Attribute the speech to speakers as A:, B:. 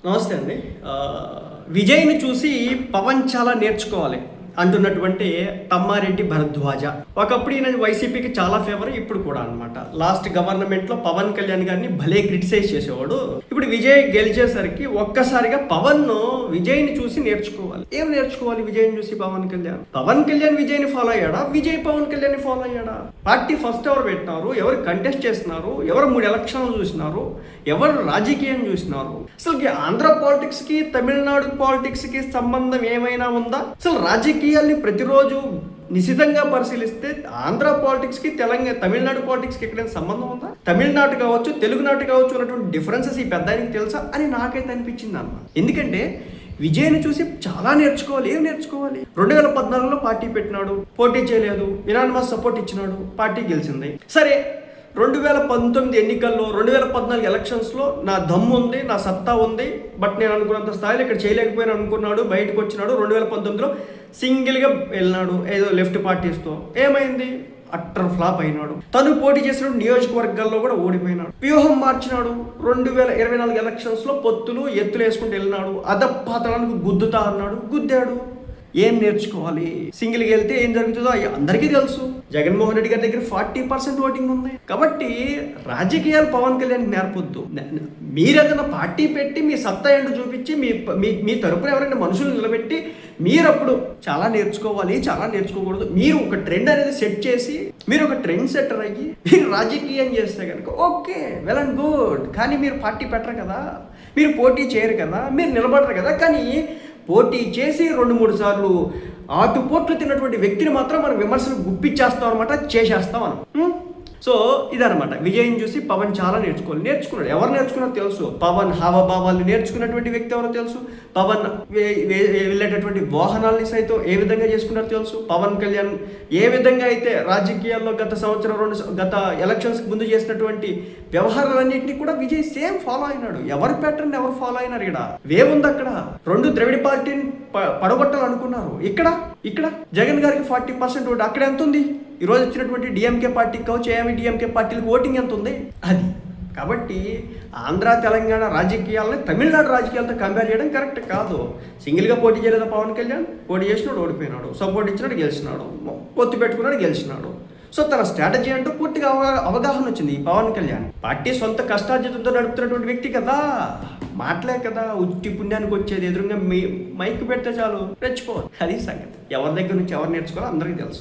A: నమస్తే అండి. విజయ్‌ని చూసి పవన్ చాలా నేర్చుకోవాలి అంటున్నటువంటి తమ్మారెడ్డి భరద్వాజ. ఒకప్పుడు ఈయన వైసీపీకి చాలా ఫేవర్, ఇప్పుడు కూడా అనమాట. లాస్ట్ గవర్నమెంట్లో పవన్ కళ్యాణ్ గారిని భలే క్రిటిసైజ్ చేసేవాడు. ఇప్పుడు విజయ్ గెలిచేసరికి ఒక్కసారిగా పవన్ విజయ్ని చూసి నేర్చుకోవాలి. ఏం నేర్చుకోవాలి విజయ్ని చూసి పవన్ కళ్యాణ్? పవన్ కళ్యాణ్ విజయ్ని ఫాలో అయ్యాడా? విజయ్ పవన్ కళ్యాణ్ని ఫాలో అయ్యాడా? పార్టీ ఫస్ట్ ఎవరు పెట్టినారు? ఎవరు కంటెస్ట్ చేస్తున్నారు? ఎవరు 3 ఎలక్షన్లు చూసినారు? ఎవరు రాజకీయం చూసినారు? అసలు ఆంధ్ర పాలిటిక్స్ కి తమిళనాడు పాలిటిక్స్ కి సంబంధం ఏమైనా ఉందా? అసలు రాజకీయాల్ని ప్రతిరోజు నిశితంగా పరిశీలిస్తే ఆంధ్ర పాలిటిక్స్ కి తమిళనాడు పాలిటిక్స్ కి ఎక్కడైనా సంబంధం ఉందా? తమిళనాడు కావచ్చు, తెలుగునాడు కావచ్చు ఉన్నటువంటి డిఫరెన్సెస్ ఈ పెద్ద ఆయనకి తెలుసా అని నాకైతే అనిపించింది అన్నమాట. ఎందుకంటే విజయ్ని చూసి చాలా నేర్చుకోవాలి. ఏం నేర్చుకోవాలి? 2014లో పార్టీ పెట్టినాడు, పోటీ చేయలేదు, యునానిమస్ సపోర్ట్ ఇచ్చినాడు, పార్టీ గెలిచింది. సరే, 2019 ఎన్నికల్లో 2014 ఎలక్షన్స్లో నా దమ్ము ఉంది, నా సత్తా ఉంది, బట్ నేను అనుకున్నంత స్థాయిలో ఇక్కడ చేయలేకపోయినా అనుకున్నాడు, బయటకు వచ్చినాడు. 2019లో సింగిల్గా వెళ్ళినాడు ఏదో లెఫ్ట్ పార్టీస్తో. ఏమైంది? అట్టర్ ఫ్లాప్ అయినాడు. తను పోటీ చేసిన నియోజకవర్గాల్లో కూడా ఓడిపోయినాడు. వ్యూహం మార్చినాడు. 2024 ఎలక్షన్స్లో పొత్తులు ఎత్తులు వేసుకుంటూ వెళ్ళినాడు. అదపాతడానికి గుద్దుతా అన్నాడు, గుద్దాడు. ఏం నేర్చుకోవాలి? సింగిల్గా వెళ్తే ఏం జరుగుతుందో అందరికీ తెలుసు. జగన్మోహన్ రెడ్డి గారి దగ్గర 40% ఓటింగ్ ఉంది. కాబట్టి రాజకీయాలు పవన్ కళ్యాణ్ నేర్పొద్దు. మీరేదైనా పార్టీ పెట్టి మీ సత్తా ఏంటో చూపించి మీ తరపున ఎవరైనా మనుషులు నిలబెట్టి మీరప్పుడు చాలా నేర్చుకోవాలి, చాలా నేర్చుకోకూడదు. మీరు ఒక ట్రెండ్ అనేది సెట్ చేసి మీరు ఒక ట్రెండ్ సెట్టర్ అయ్యి మీరు రాజకీయం చేస్తే కనుక ఓకే, వెల్ అండ్ గుడ్. కానీ మీరు పార్టీ పెట్టరు కదా, మీరు పోటీ చేయరు కదా, మీరు నిలబడరు కదా. కానీ పోటీ చేసి 2-3 సార్లు ఆటుపోట్లు తిన్నటువంటి వ్యక్తిని మాత్రం మనం విమర్శలు గుప్పిచ్చేస్తాం అనమాట, చేసేస్తాం మనం. సో ఇదనమాట. విజయ్ని చూసి పవన్ చాలా నేర్చుకున్నాడు. ఎవరు నేర్చుకున్నారో తెలుసు. పవన్ హావభావాలు నేర్చుకున్నటువంటి వ్యక్తి ఎవరో తెలుసు. పవన్ వెళ్ళేటటువంటి వాహనాలని సైతం ఏ విధంగా చేసుకున్నారో తెలుసు. పవన్ కళ్యాణ్ ఏ విధంగా అయితే రాజకీయాల్లో గత ఎలక్షన్స్కి ముందు చేసినటువంటి వ్యవహారాలన్నింటినీ కూడా విజయ్ సేమ్ ఫాలో అయినాడు. ఎవరు ప్యాటర్న్ ఎవరు ఫాలో అయినారు? ఇక్కడ వేముంది. అక్కడ 2 ద్రవిడ పార్టీని పడగొట్టాలనుకున్నారు. ఇక్కడ జగన్ గారికి 40% ఓటు. అక్కడ ఎంత ఉంది? ఈరోజు వచ్చినటువంటి డిఎంకే పార్టీకి కావచ్చు, ఏఐఎండిఎంకే పార్టీలకు ఓటింగ్ ఎంత ఉంది? అది. కాబట్టి ఆంధ్ర తెలంగాణ రాజకీయాలని తమిళనాడు రాజకీయాలతో కంపేర్ చేయడం కరెక్ట్ కాదు. సింగిల్గా పోటీ చేయలేదు పవన్ కళ్యాణ్. పోటీ చేసినాడు, ఓడిపోయినాడు. సపోర్ట్ ఇచ్చినాడు, గెలిచినాడు. పొత్తు పెట్టుకున్నాడు, గెలిచినాడు. సో తన స్ట్రాటజీ అంటూ పూర్తిగా అవగాహన వచ్చింది ఈ పవన్ కళ్యాణ్. పార్టీ సొంత కష్టార్జితంతో నడుపుతున్నటువంటి వ్యక్తి కదా, మాటలే కదా ఉట్టి పుణ్యానికి వచ్చేది. ఎదురుగా మైక్ పెడితే చాలు రెచ్చిపోవాలి. అది సంగతి. ఎవరి దగ్గర నుంచి ఎవరు నేర్చుకోవాలో అందరికీ తెలుసు.